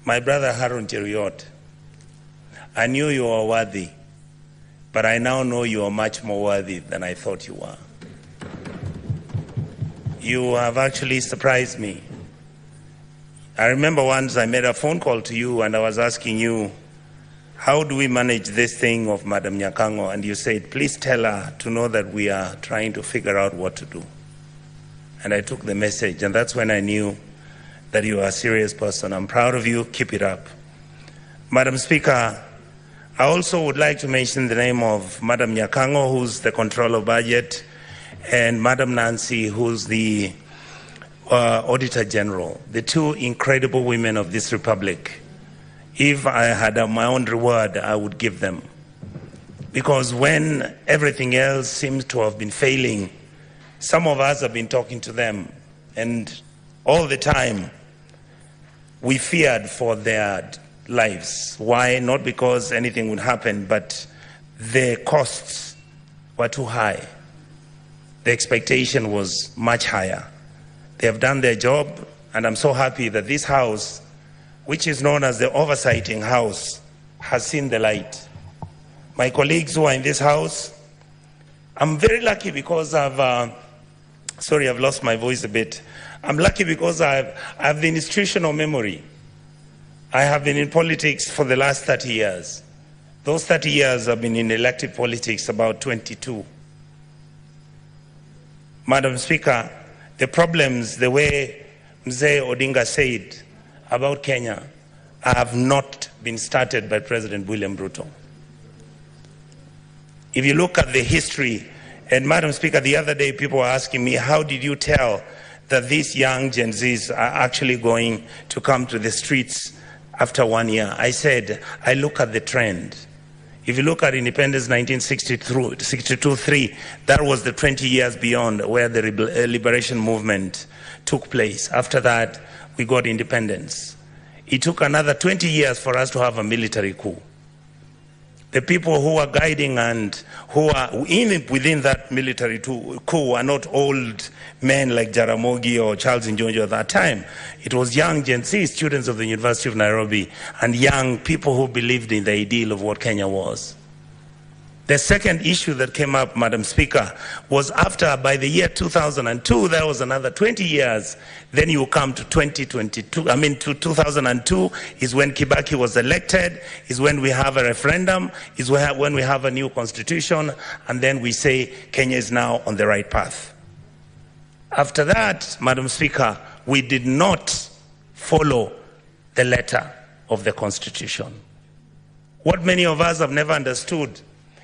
My brother Harun Cheruiyot, I knew you were worthy, but I now know you are much more worthy than I thought you were. You have actually surprised me. I remember once I made a phone call to you and I was asking you, how do we manage this thing of Madam Nyakango? And you said, please tell her to know that we are trying to figure out what to do. And I took the message, and that's when I knew that you are a serious person. I'm proud of you. Keep it up. Madam Speaker, I also would like to mention the name of Madam Nyakango, who's the Controller of Budget, and Madam Nancy, who's the Auditor General, the two incredible women of this republic. If I had my own reward, I would give them. Because when everything else seems to have been failing, some of us have been talking to them, and all the time we feared for their lives. Why? Not because anything would happen, but the costs were too high. The expectation was much higher. They have done their job, and I'm so happy that this House, which is known as the Oversighting House, has seen the light. My colleagues who are in this House, I'm very lucky because I've lost my voice a bit. I'm lucky because I have the institutional memory. I have been in politics for the last 30 years. Those 30 years I've been in elective politics, about 22. Madam Speaker, the problems, the way Mzee Odinga said about Kenya, have not been started by President William Ruto. If you look at the history, and Madam Speaker, the other day people were asking me, how did you tell that these young Gen Zs are actually going to come to the streets after 1 year? I said, I look at the trend. If you look at independence 1962-3, that was the 20 years beyond where the liberation movement took place. After that, we got independence. It took another 20 years for us to have a military coup. The people who are guiding and who are even within that military coup are not old men like Jaramogi or Charles Njonjo at that time. It was young Gen Z students of the University of Nairobi and young people who believed in the ideal of what Kenya was. The second issue that came up, Madam Speaker, was after, by the year 2002, there was another 20 years. Then you come to 2002 is when Kibaki was elected, is when we have a referendum, is when we have a new constitution, and then we say Kenya is now on the right path. After that, Madam Speaker, we did not follow the letter of the constitution. What many of us have never understood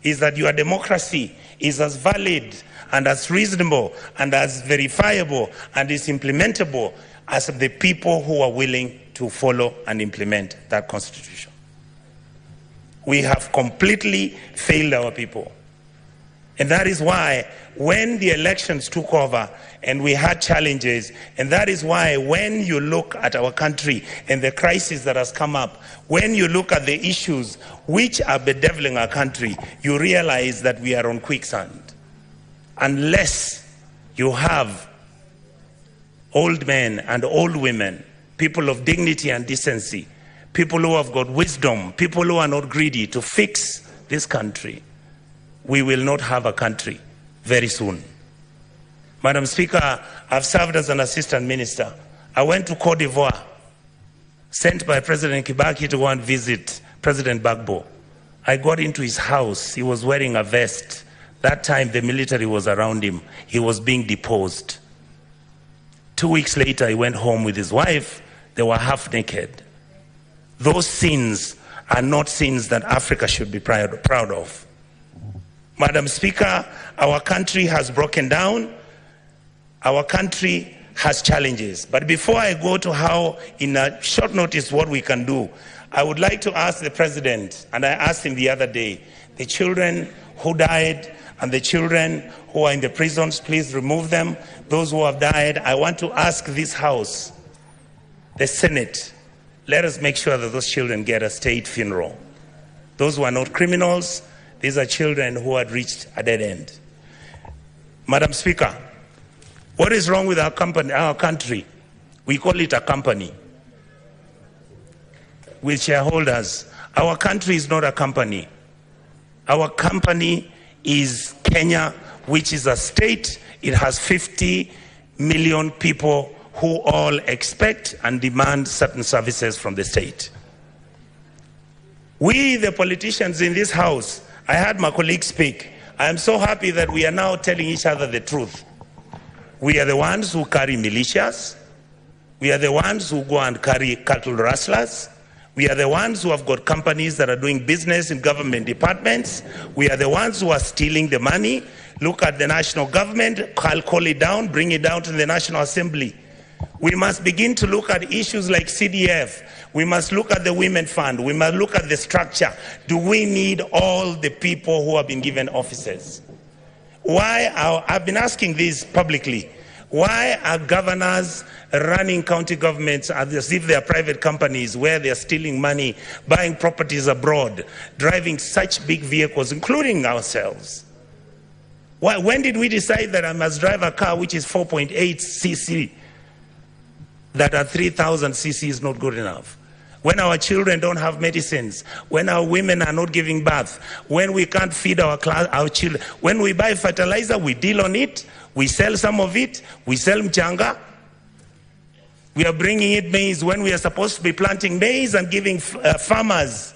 is that your democracy is as valid and as reasonable and as verifiable and is implementable as the people who are willing to follow and implement that constitution. We have completely failed our people. And that is why when the elections took over and we had challenges, and that is why when you look at our country and the crisis that has come up, when you look at the issues which are bedeviling our country, you realize that we are on quicksand. Unless you have old men and old women, people of dignity and decency, people who have got wisdom, people who are not greedy to fix this country, we will not have a country very soon. Madam Speaker, I've served as an assistant minister. I went to Cote d'Ivoire, sent by President Kibaki to go and visit President Gbagbo. I got into his house. He was wearing a vest. That time the military was around him. He was being deposed. 2 weeks later, he went home with his wife. They were half naked. Those sins are not sins that Africa should be proud of. Madam Speaker, our country has broken down. Our country has challenges. But before I go to how, in a short notice, what we can do, I would like to ask the President, and I asked him the other day, the children who died and the children who are in the prisons, please remove them. Those who have died, I want to ask this House, the Senate, let us make sure that those children get a state funeral. Those who are not criminals, these are children who had reached a dead end. Madam Speaker, what is wrong with our country? We call it a company. with shareholders. Our country is not a company. Our company is Kenya, which is a state. It has 50 million people who all expect and demand certain services from the state. We, the politicians in this house, I heard my colleague speak. I am so happy that we are now telling each other the truth. We are the ones who carry militias. We are the ones who go and carry cattle rustlers. We are the ones who have got companies that are doing business in government departments. We are the ones who are stealing the money. Look at the national government, call it down, bring it down to the National Assembly. We must begin to look at issues like CDF. We must look at the Women Fund. We must look at the structure. Do we need all the people who have been given offices? I've been asking this publicly. Why are governors running county governments as if they are private companies where they are stealing money, buying properties abroad, driving such big vehicles, including ourselves? When did we decide that I must drive a car which is 4.8 cc? That at 3,000 cc is not good enough. When our children don't have medicines, when our women are not giving birth, when we can't feed our children, when we buy fertilizer, we deal on it, we sell some of it, we sell mchanga. We are bringing in maize when we are supposed to be planting maize and giving farmers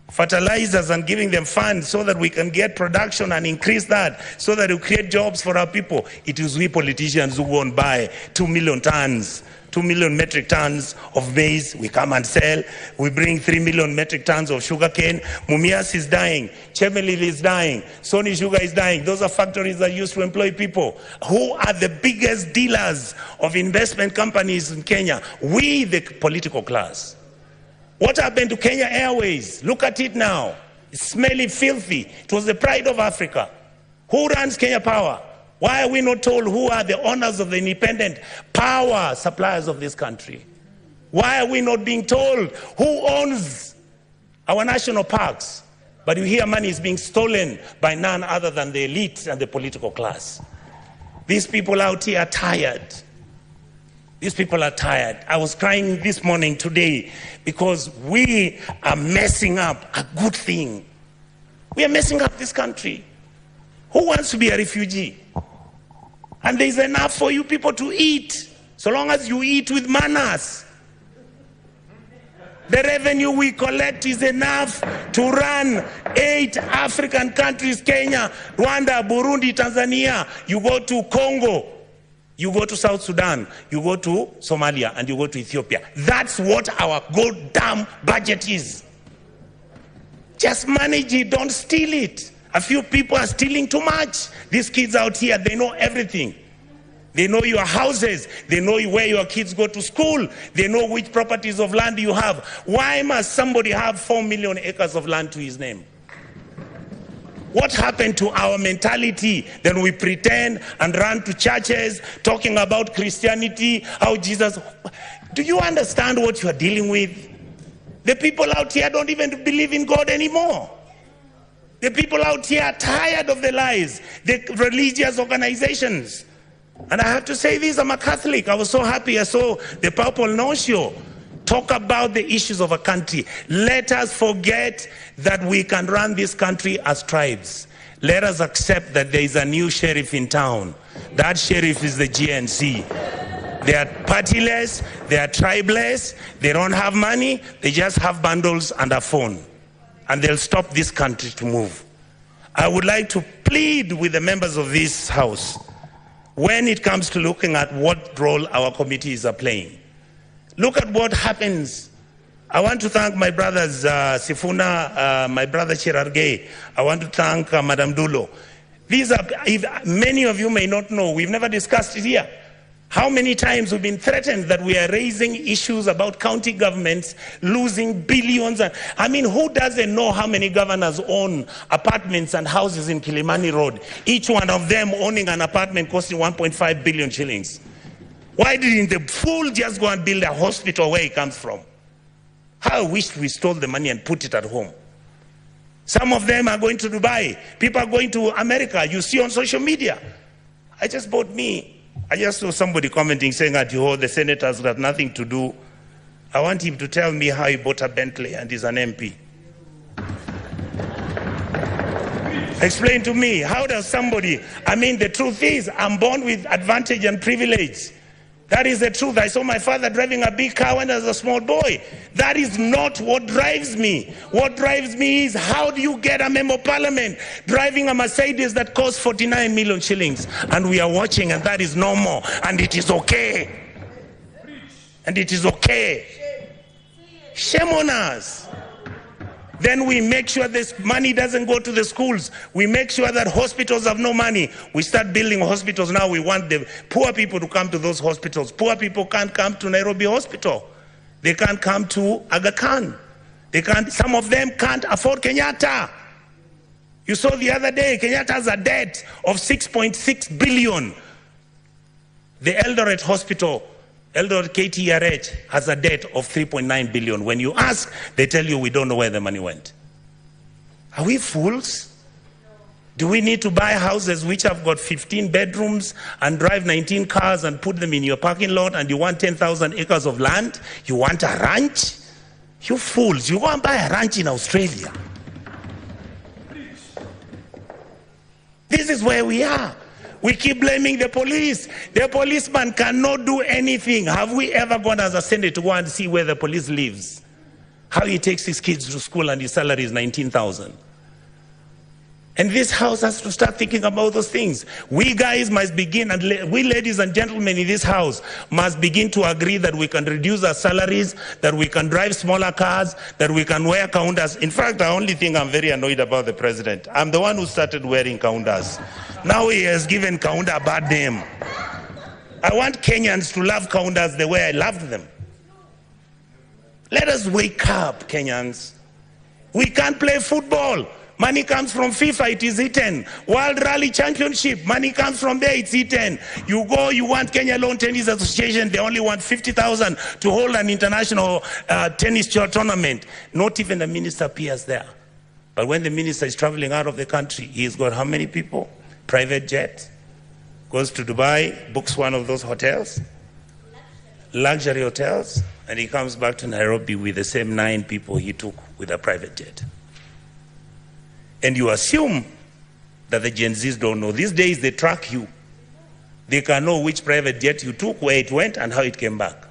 fertilizers and giving them funds so that we can get production and increase that, so that we create jobs for our people. It is we politicians who won't buy 2 million tons, 2 million metric tons of maize. We come and sell. We bring 3 million metric tons of sugarcane. Mumias is dying. Chemelil is dying. Sony Sugar is dying. Those are factories that used to employ people. Who are the biggest dealers of investment companies in Kenya? We, the political class. What happened to Kenya Airways? Look at it now. It's smelly, filthy. It was the pride of Africa. Who runs Kenya Power? Why are we not told who are the owners of the independent power suppliers of this country? Why are we not being told who owns our national parks? But you hear money is being stolen by none other than the elite and the political class. These people out here are tired. These people are tired. I was crying this morning today because we are messing up a good thing. We are messing up this country. Who wants to be a refugee? And there's enough for you people to eat, so long as you eat with manners. The revenue we collect is enough to run 8 African countries: Kenya, Rwanda, Burundi, Tanzania. You go to Congo, you go to South Sudan, you go to Somalia, and you go to Ethiopia. That's what our goddamn budget is. Just manage it, don't steal it. A few people are stealing too much. These kids out here, they know everything. They know your houses. They know where your kids go to school. They know which properties of land you have. Why must somebody have 4 million acres of land to his name? What happened to our mentality? Then we pretend and run to churches talking about Christianity, how Jesus... Do you understand what you are dealing with? The people out here don't even believe in God anymore. The people out here are tired of the lies, the religious organizations. And I have to say this, I'm a Catholic. I was so happy I saw the Purple Nuncio talk about the issues of a country. Let us forget that we can run this country as tribes. Let us accept that there is a new sheriff in town. That sheriff is the GNC. They are partyless, they are tribeless, they don't have money, they just have bundles and a phone. And they'll stop this country to move. I would like to plead with the members of this house, when it comes to looking at what role our committees are playing. Look at what happens. I want to thank my brothers Sifuna, my brother Chirargei. I want to thank Madam Dulo. These are, many of you may not know, we've never discussed it here. How many times we've been threatened that we are raising issues about county governments losing billions. I mean, who doesn't know how many governors own apartments and houses in Kilimani Road? Each one of them owning an apartment costing 1.5 billion shillings. Why didn't the fool just go and build a hospital where he comes from? How I wish we stole the money and put it at home. Some of them are going to Dubai. People are going to America. You see on social media. I just saw somebody commenting saying that the senators have nothing to do. I want him to tell me how he bought a Bentley and is an MP. Explain to me, how does somebody, I mean, the truth is, I'm born with advantage and privilege. That is the truth. I saw my father driving a big car when I was a small boy. That is not what drives me. What drives me is, how do you get a member of parliament driving a Mercedes that costs 49 million shillings? And we are watching, and that is normal, and it is okay. And it is okay. Shame on us. Then we make sure this money doesn't go to the schools. We make sure that hospitals have no money. We start building hospitals now. We want the poor people to come to those hospitals. Poor people can't come to Nairobi Hospital. They can't come to Aga Khan. They can't, some of them can't afford Kenyatta. You saw the other day, Kenyatta has a debt of 6.6 billion. The Eldoret Hospital, Eldoret KTRH, has a debt of 3.9 billion. When you ask, they tell you we don't know where the money went. Are we fools? Do we need to buy houses which have got 15 bedrooms and drive 19 cars and put them in your parking lot, and you want 10,000 acres of land? You want a ranch? You fools, you go and buy a ranch in Australia. This is where we are. We keep blaming the police. The policeman cannot do anything. Have we ever gone as a Senate to go and see where the police lives? How he takes his kids to school and his salary is 19,000. And this house has to start thinking about those things. We guys must begin, and we ladies and gentlemen in this house must begin to agree that we can reduce our salaries, that we can drive smaller cars, that we can wear counters. In fact, the only thing I'm very annoyed about the president, I'm the one who started wearing counters. Now he has given counter a bad name. I want Kenyans to love counters the way I loved them. Let us wake up, Kenyans. We can't play football. Money comes from FIFA, it is eaten. World Rally Championship, money comes from there, it's eaten. You go, you want Kenya Lawn Tennis Association, they only want 50,000 to hold an international tennis tournament. Not even the minister appears there. But when the minister is traveling out of the country, he's got how many people? Private jet, goes to Dubai, books one of those hotels, luxury hotels, and he comes back to Nairobi with the same 9 people he took with a private jet. And you assume that the Gen Zs don't know. These days they track you. They can know which private jet you took, where it went, and how it came back.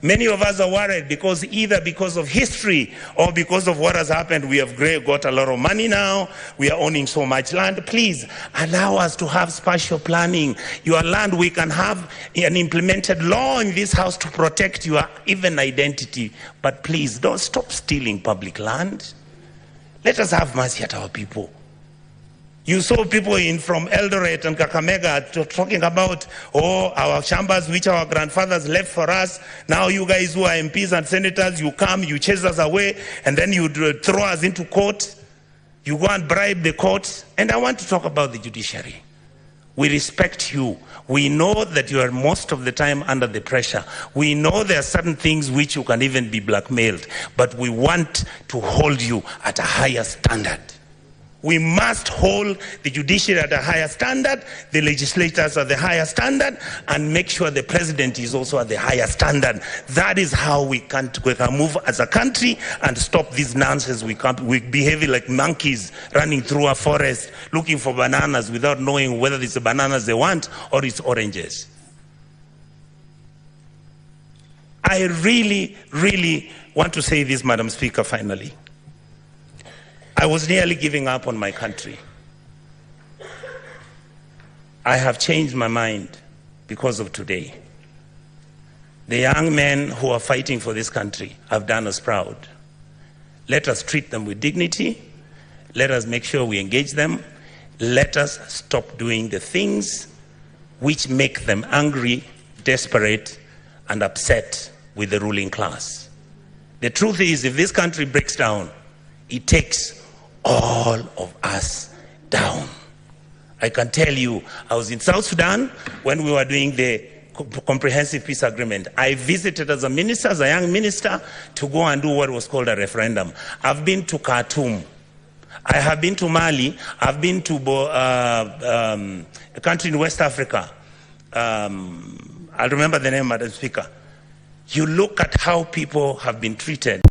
Many of us are worried because either because of history or because of what has happened, we have got a lot of money now, we are owning so much land. Please allow us to have spatial planning. Your land, we can have an implemented law in this house to protect your even identity. But please don't stop stealing public land. Let us have mercy at our people. You saw people from Eldoret and Kakamega talking about, oh, our chambers which our grandfathers left for us. Now you guys who are MPs and senators, you come, you chase us away, and then you throw us into court. You go and bribe the court. And I want to talk about the judiciary. We respect you. We know that you are most of the time under the pressure. We know there are certain things which you can even be blackmailed, but we want to hold you at a higher standard. We must hold the judiciary at a higher standard, the legislators at the higher standard, and make sure the president is also at the higher standard. That is how we can move as a country and stop this nonsense. We behave like monkeys running through a forest looking for bananas without knowing whether it's the bananas they want or it's oranges. I really, really want to say this, Madam Speaker, finally. I was nearly giving up on my country. I have changed my mind because of today. The young men who are fighting for this country have done us proud. Let us treat them with dignity. Let us make sure we engage them. Let us stop doing the things which make them angry, desperate, and upset with the ruling class. The truth is, if this country breaks down, it takes all of us down. I can tell you, I was in South Sudan when we were doing the comprehensive peace agreement. I visited as a minister, as a young minister, to go and do what was called a referendum. I've been to Khartoum. I have been to Mali. I've been to a country in West Africa. I'll remember the name, Madam Speaker. you look at how people have been treated.